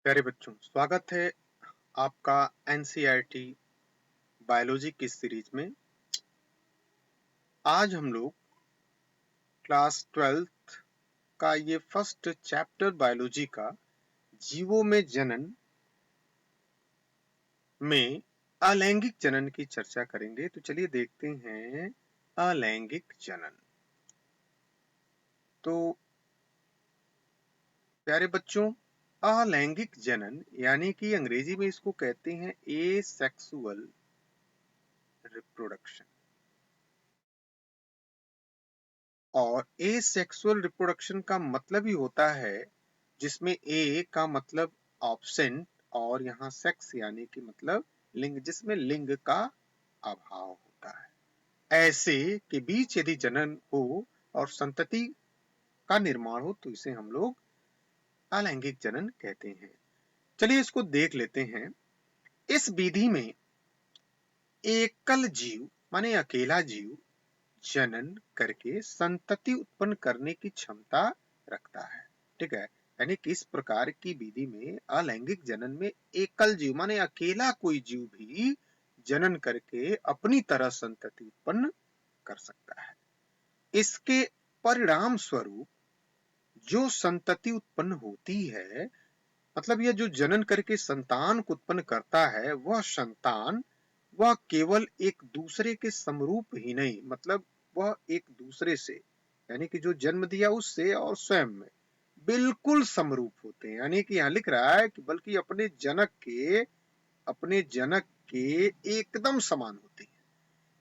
प्यारे बच्चों, स्वागत है आपका एनसीईआरटी बायोलॉजी की सीरीज में। आज हम लोग क्लास 12th का ये फर्स्ट चैप्टर बायोलॉजी का जीवों में जनन में अलैंगिक जनन की चर्चा करेंगे। तो चलिए देखते हैं अलैंगिक जनन। तो प्यारे बच्चों, अलैंगिक जनन यानी कि अंग्रेजी में इसको कहते हैं एसेक्सुअल रिप्रोडक्शन। और एसेक्सुअल रिप्रोडक्शन का मतलब ही होता है जिसमें ए का मतलब ऑब्सेंट और यहाँ सेक्स यानी कि मतलब लिंग, जिसमें लिंग का अभाव होता है। ऐसे के बीच यदि जनन हो और संतति का निर्माण हो तो इसे हम लोग अलैंगिक जनन कहते हैं। चलिए इसको देख लेते हैं। इस विधि में एकल जीव माने अकेला जीव जनन करके संतति उत्पन्न करने की क्षमता रखता है। ठीक है, यानी कि इस प्रकार की विधि में अलैंगिक जनन में एकल जीव माने अकेला कोई जीव भी जनन करके अपनी तरह संतति उत्पन्न कर सकता है। इसके परिणाम स्वरूप जो संतति उत्पन्न होती है, मतलब यह जो जनन करके संतान को उत्पन्न करता है, वह केवल एक दूसरे के समरूप ही नहीं, मतलब वह एक दूसरे से यानी कि जो जन्म दिया उससे और स्वयं में बिल्कुल समरूप होते हैं। यानी कि यहाँ लिख रहा है कि बल्कि अपने जनक के एकदम समान होते हैं।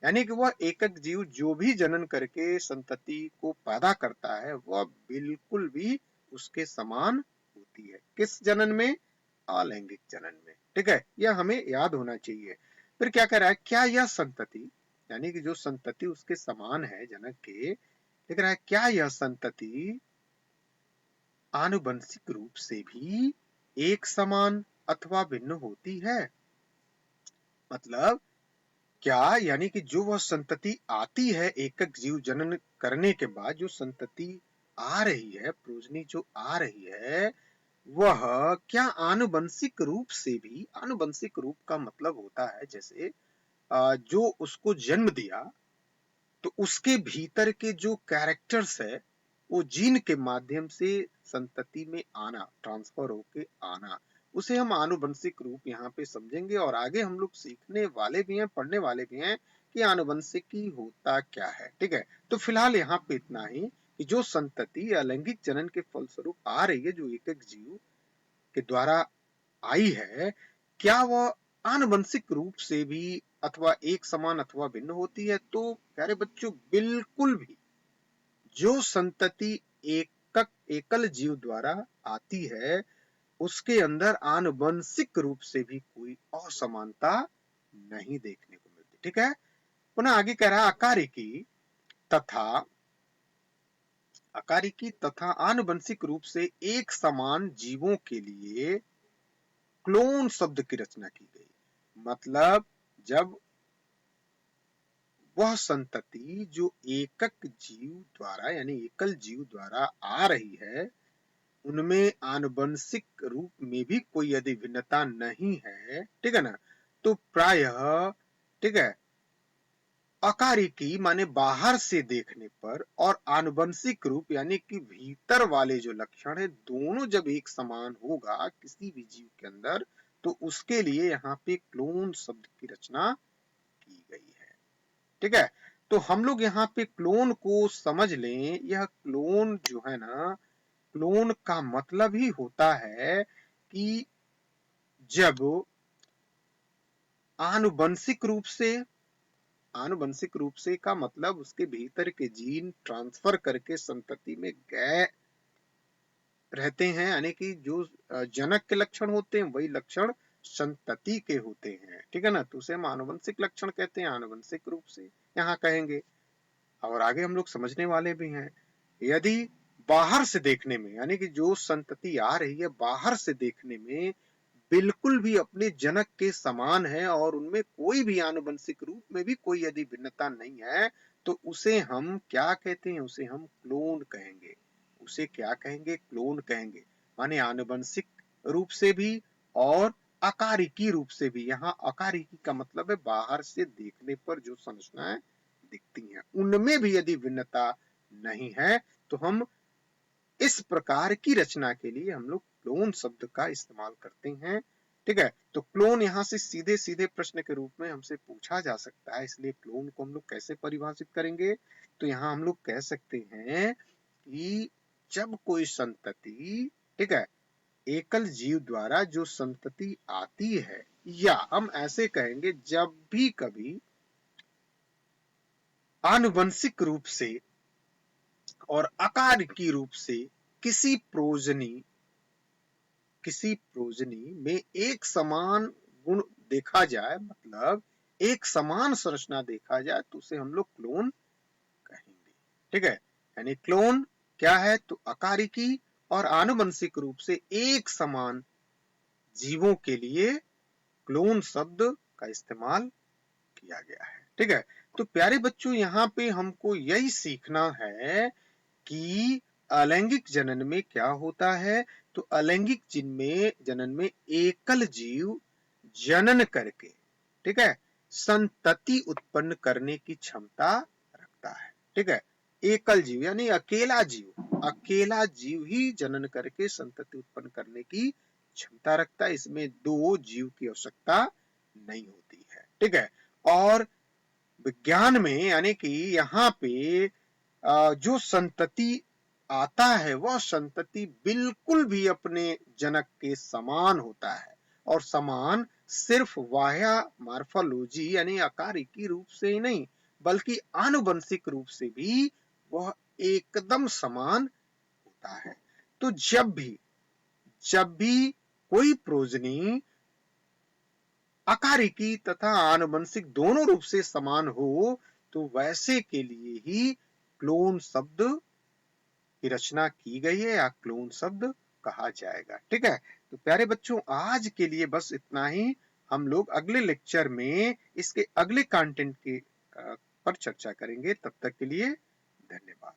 यानी कि वह एकक जीव जो भी जनन करके संतति को पैदा करता है वह बिल्कुल भी उसके समान होती है। किस जनन में? अलैंगिक जनन में। ठीक है, यह हमें याद होना चाहिए। फिर क्या कह रहा है, क्या यह संतति यानी कि जो संतति उसके समान है जनक के, लिख रहा है क्या यह संतति आनुवंशिक रूप से भी एक समान अथवा भिन्न होती है? मतलब क्या, यानी कि जो वह संतति आती है एकक जीव जनन करने के बाद, जो संतति आ रही है, प्रोजनी जो आ रही है, वह क्या आनुवंशिक रूप से भी, आनुवंशिक रूप का मतलब होता है जैसे जो उसको जन्म दिया तो उसके भीतर के जो कैरेक्टर्स है वो जीन के माध्यम से संतति में आना, ट्रांसफर होके आना, उसे हम आनुवंशिक रूप यहाँ पे समझेंगे। और आगे हम लोग सीखने वाले भी हैं, पढ़ने वाले भी हैं कि आनुवंशिकी होता क्या है। ठीक है, तो फिलहाल यहाँ पे इतना ही कि जो संतति अलैंगिक जनन के फलस्वरूप आ रही है, जो एकक जीव के द्वारा आई है, क्या वह आनुवंशिक रूप से भी अथवा एक समान अथवा भिन्न होती है? तो प्यारे बच्चों, बिल्कुल भी। जो संतति एकल जीव द्वारा आती है उसके अंदर आनुवंशिक रूप से भी कोई असमानता नहीं देखने को मिलती। ठीक है, पुनः आगे कह रहा है तथा अकारिकी तथा आनुवंशिक रूप से एक समान जीवों के लिए क्लोन शब्द की रचना की गई। मतलब जब वह संतति जो एकक जीव द्वारा यानी एकल जीव द्वारा आ रही है, उनमें आनुवंशिक रूप में भी कोई यदि भिन्नता नहीं है, ठीक है ना, तो प्रायः, ठीक है, अकारिकी माने बाहर से देखने पर और आनुवंशिक रूप यानी कि भीतर वाले जो लक्षण है, दोनों जब एक समान होगा किसी भी जीव के अंदर, तो उसके लिए यहाँ पे क्लोन शब्द की रचना की गई है। ठीक है, तो हम लोग यहाँ पे क्लोन को समझ लें। यह क्लोन जो है ना, क्लोन का मतलब ही होता है कि जब आनुवंशिक रूप से, आनुवंशिक रूप से का मतलब उसके भीतर के जीन ट्रांसफर करके संतति में गए रहते हैं, यानी कि जो जनक के लक्षण होते हैं वही लक्षण संतति के होते हैं। ठीक है ना, तो उसे हम आनुवंशिक लक्षण कहते हैं, आनुवंशिक रूप से यहाँ कहेंगे। और आगे हम लोग समझने वाले भी हैं। यदि बाहर से देखने में यानी कि जो संतति आ रही है बाहर से देखने में बिल्कुल भी अपने जनक के समान है और उनमें कोई भी आनुवंशिक रूप में भी कोई यदि भिन्नता नहीं है, तो उसे हम क्या कहते हैं? उसे हम क्लोन कहेंगे। उसे क्या कहेंगे? क्लोन कहेंगे। माने आनुवंशिक रूप से भी और अकारिकी रूप से भी। यहाँ अकारिकी का मतलब है बाहर से देखने पर जो संरचनाएं दिखती हैं उनमें भी यदि भिन्नता नहीं है तो हम इस प्रकार की रचना के लिए हम लोग क्लोन शब्द का इस्तेमाल करते हैं। ठीक है, तो क्लोन यहाँ से सीधे सीधे प्रश्न के रूप में हमसे पूछा जा सकता है, इसलिए क्लोन को हम लोग कैसे परिभाषित करेंगे? तो यहाँ हम लोग कह सकते हैं कि जब कोई संतति, ठीक है, एकल जीव द्वारा जो संतति आती है, या हम ऐसे कहेंगे जब भी कभी आनुवंशिक रूप से और आकारिकी रूप से किसी प्रोजनी में एक समान गुण देखा जाए, मतलब एक समान संरचना देखा जाए, तो उसे हम लोग क्लोन कहेंगे। ठीक है, यानी क्लोन क्या है? तो अकारिकी और आनुवंशिक रूप से एक समान जीवों के लिए क्लोन शब्द का इस्तेमाल किया गया है। ठीक है, तो प्यारे बच्चों यहाँ पे हमको यही सीखना है कि अलैंगिक जनन में क्या होता है। तो अलैंगिक जनन में एकल जीव जनन करके, ठीक है, संतति उत्पन्न करने की क्षमता रखता है। ठीक है, एकल जीव यानी अकेला जीव ही जनन करके संतति उत्पन्न करने की क्षमता रखता है, इसमें दो जीव की आवश्यकता नहीं होती है। ठीक है, और विज्ञान में यानी कि यहाँ पे जो संतति आता है वह संतति बिल्कुल भी अपने जनक के समान होता है, और समान सिर्फ बाह्य मॉर्फोलॉजी यानी आकारिकी रूप से ही नहीं बल्कि आनुवंशिक रूप से भी वह एकदम समान होता है। तो जब भी कोई प्रोजनी अकारिकी तथा आनुवंशिक दोनों रूप से समान हो तो वैसे के लिए ही क्लोन शब्द की रचना की गई है या क्लोन शब्द कहा जाएगा। ठीक है, तो प्यारे बच्चों आज के लिए बस इतना ही। हम लोग अगले लेक्चर में इसके अगले कंटेंट के पर चर्चा करेंगे। तब तक के लिए धन्यवाद।